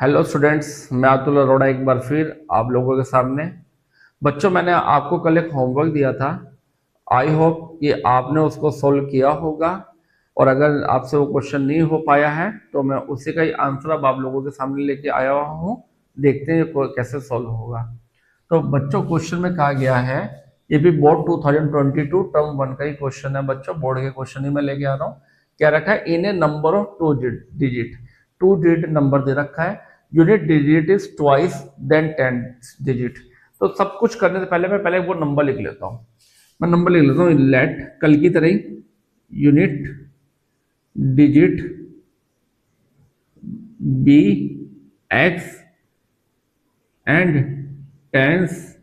Hello students, मैं अतुल अरोड़ा एक बार फिर आप लोगों के सामने। बच्चों, मैंने आपको कल एक होमवर्क दिया था। आई होप कि आपने उसको सॉल्व किया होगा, और अगर आपसे वो क्वेश्चन नहीं हो पाया है तो मैं उसी का ही आंसर अब आप लोगों के सामने लेके आया हुआ हूँ। देखते हैं कैसे सॉल्व होगा। तो बच्चों, क्वेश्चन में कहा गया है, ये भी बोर्ड 2022 टर्म 1 का ही क्वेश्चन है। बच्चों, बोर्ड के क्वेश्चन ही मैं लेके आ रहा हूँ। क्या रखा है? In a number of digit, two digit number दे रखा है। Unit digit is twice than 10 digit. तो सब कुछ करने से पहले मैं वो नंबर लिख लेता हूँ। मैं नंबर लिख लेता हूँ। लेट, कल की तरह ही, unit digit be x and tens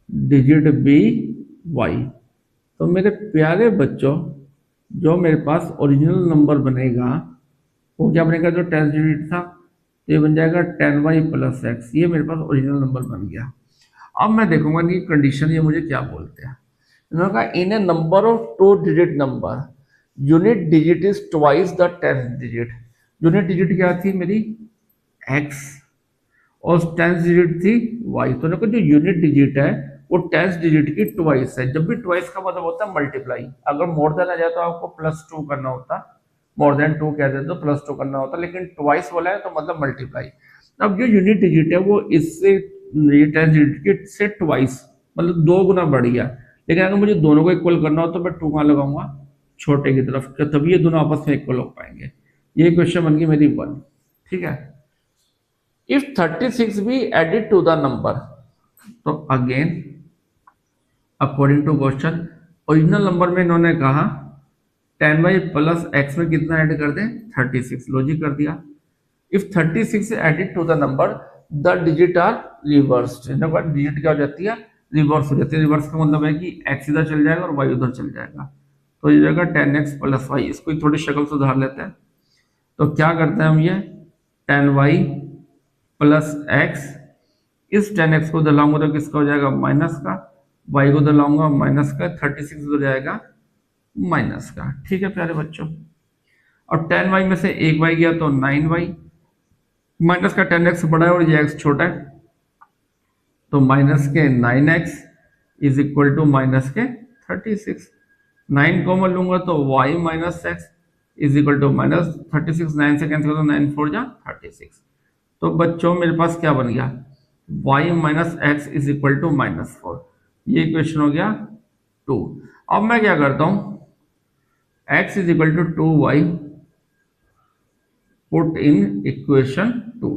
digit be y. तो मेरे प्यारे बच्चों, जो मेरे पास ओरिजिनल नंबर बनेगा वो क्या बनेगा? जो टेंस डिजिट था तो ये बन जाएगा 10y प्लस एक्स। ये मेरे पास ओरिजिनल नंबर बन गया। अब मैं देखूंगा कि कंडीशन ये मुझे क्या बोलते हैं। इन्होंने कहा in a number of two digit number unit digit is twice the tenth digit. Unit digit क्या थी मेरी? x, और टेंथ डिजिट थी y। तो देखो, जो यूनिट डिजिट है वो टेंथ डिजिट की ट्वाइस है। जब भी ट्वाइस का मतलब होता है मल्टीप्लाई। अगर मोर देन आ जाए तो आपको +2 करना होता, मोर देन 2 कह देते तो +2 करना होता, लेकिन ट्वाइस बोला है तो मतलब मल्टीप्लाई। अब जो यूनिट डिजिट है वो इससे, ये टेंथ डिजिट से ट्वाइस मतलब 2 गुना बढ़ गया। लेकिन अगर मुझे दोनों को इक्वल करना हो तो मैं 2 कहाँ लगाऊंगा? छोटे की तरफ, तभी ये दोनों आपस में इक्वल हो पाएंगे। ये क्वेश्चन बन गई मेरी 1। ठीक है। If 36 be added to the number, तो again according to question, original number में इन्होंने कहा 10y प्लस एक्स में कितना ऐड कर दें? 36। लॉजिक कर दिया। If 36 added to the number the digit are reversed. Digit क्या हो जाती है? रिवर्स हो जाती है। रिवर्स का मतलब है कि x इधर चल जाएगा और y उधर चल जाएगा। तो ये जाएगा 10x प्लस y। इसको थोड़ी शक्ल सुधार लेते हैं। तो क्या करते हैं हम? ये 10y प्लस एक्स, इस 10x को दलाऊंगा तो किसका हो जाएगा? माइनस का। y को दलाऊंगा माइनस का। 36 हो जाएगा माइनस का। ठीक है प्यारे बच्चों। और 10y में से एक y गया तो 9y, माइनस का 10x बड़ा है और ये x छोटा है, तो माइनस के 9x is equal to minus के 36। 9 कॉमन लूंगा तो y minus x is equal to minus 36। 9 से कैंसिल करो, 9 4 जा 36। तो बच्चों मेरे पास क्या बन गया? y minus x is equal to -4। ये इक्वेशन हो गया 2। अब मैं क्या करता हूं? x is equal to 2y put in equation 2।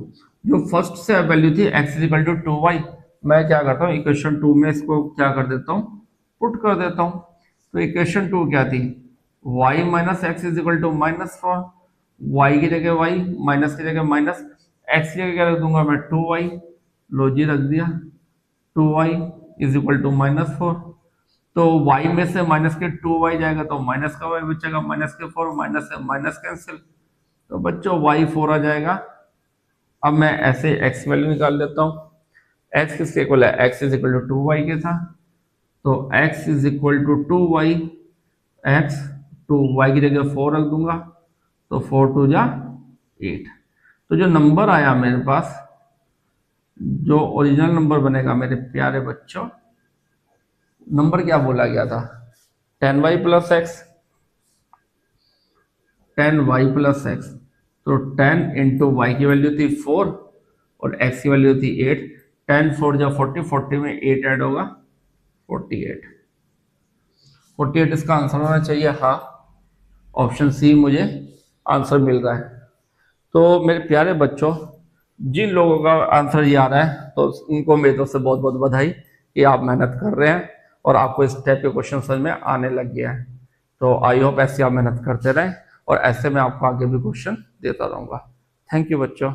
जो फर्स्ट से वैल्यू थी x is equal to 2y, मैं क्या करता हूँ? इक्वेशन 2 में इसको क्या कर देता हूँ? पुट कर देता हूँ। तो इक्वेशन 2 क्या थी? y minus x is equal to -4। y की जगह y, माइनस की जगह माइनस, x की जगह क्या रख दूंगा मैं? 2y। लॉजी रख दिया। 2y is equal to -4। तो y में से माइनस के 2y जाएगा तो माइनस का y बचेगा, माइनस के 4, माइनस से माइनस कैंसिल। तो बच्चों y 4 आ जाएगा। अब मैं ऐसे x वैल्यू निकाल लेता हूँ। x किसके इक्वल है? x is equal to 2y के था, तो x is equal to 2y। x 2y की जगह 4 रख दूंगा, तो 4 2 जा 8। तो जो नंबर आया मेरे पास, जो ओरिजिनल नंबर बनेगा मेरे प्यारे बच्चों, नंबर क्या बोला गया था? 10y plus x, 10y plus x. तो 10 इंटू वाई की वैल्यू थी 4 और x की वैल्यू थी 8। 10 4 जा 40, 40 में 8 ऐड होगा, 48। 48 इसका आंसर होना चाहिए। हाँ, ऑप्शन सी मुझे आंसर मिल रहा है। तो मेरे प्यारे बच्चों, जिन लोगों का आंसर ये आ रहा है तो उनको मेरी तरफ से बहुत बहुत बधाई कि आप मेहनत कर रहे हैं और आपको इस टाइप के क्वेश्चन समझ में आने लग गया है। तो आई होप ऐसे आप मेहनत करते रहें और ऐसे में आपको आगे भी क्वेश्चन देता रहूँगा। थैंक यू बच्चों।